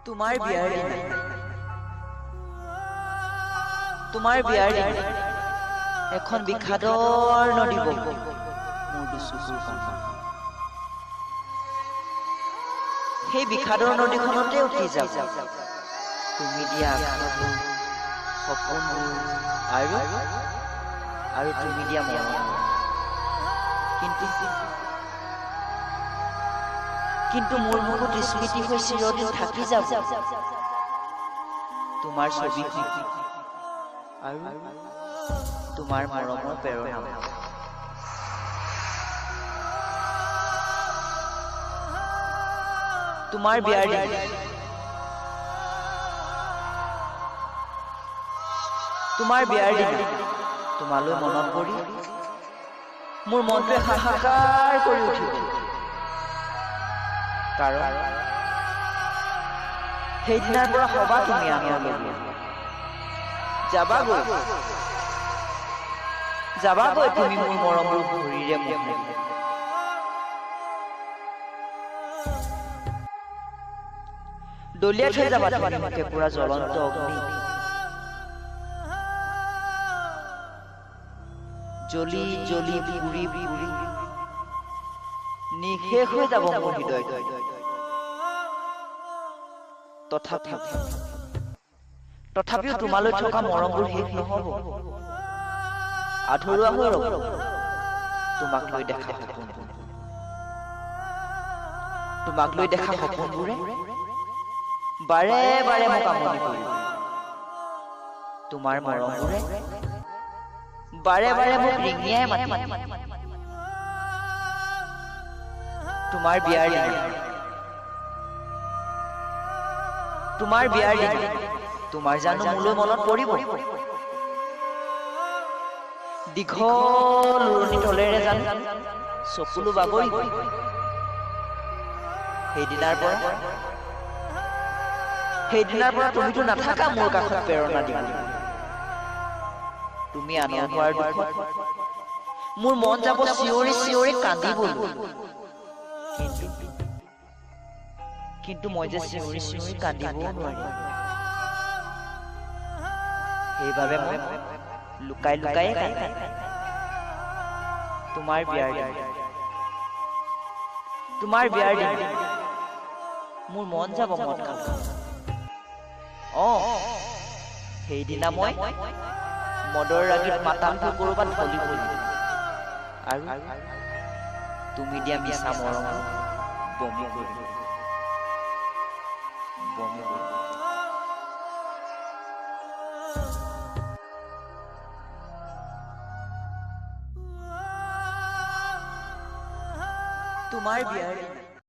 তোমাৰ বিয়াৰ দিন এখন বিষাদৰ নদী বব মোৰ দুচকুৰ পানী সেই বিষাদৰ নদীখনতে উঠি যাব তুমি দিয়া আশাবোৰ সপোনবোৰ আৰু তুমি দিয়া মৰম কিন্তু মোৰ বুকুত স্মৃতি হৈ চিৰদিন থাকি যাব তোমাৰ ছবিখন আৰু তোমাৰ মৰমৰ প্ৰেৰণা তোমাৰ বিয়াৰ দিন তোমালৈ মনত পৰি মোৰ মনটোৱে হাহাকাৰ কৰি উঠিব কাৰণ সেইদিনাৰ পৰা হবা তুমি আনৰ লগত যাবাগৈ তুমি মোৰ মৰমৰ ভৰিৰে মোহাৰি দলিয়াই থৈ যাবা তুমি মোকে পুৰা জ্বলন্ত অগ্নি জ্বলি জ্বলি পুৰি পুৰি নিশেষ হৈ যাব মোৰ হৃদয় তথাপিও তোমালৈ থকা মৰমবোৰ শেষ নহব আধৰুৱা হৈ ৰব তোমাক লৈ দেখা সপোনবোৰে বাৰে বাৰে মোক আমনি কৰিব তোমাৰ মৰমবোৰে বাৰে বাৰে মোক ৰিঙিয়াই মাতি তোমাৰ বিয়াৰ দিন তোমাৰ জানো মোলৈ মনত পৰিব দীঘল উৰণি তলেৰে জানো চকুলো বাগৰি সেইদিনাৰ পৰা তুমিতো নাথাকা মোৰ কাষত প্ৰেৰণা দিবলৈ তুমি আনৰ হোৱাৰ দুখত মোৰ মন যাব চিঞৰি চিঞৰি কান্দিবলৈ কিন্তু মই যে চিঞৰি চিঞৰি কান্দিবও নোৱাৰিম সেইবাবে মই লুকাই লুকাই কান্দিম তোমাৰ বিয়াৰ দিন মোৰ মন যাব মদ খাব সেইদিনা মই মদৰ ৰাগিত মাতালটো কৰবাত ঢলি পৰিম আৰু তুমি দিয়া মিছা মৰম বমি কৰিম তোমাৰ বিয়াৰ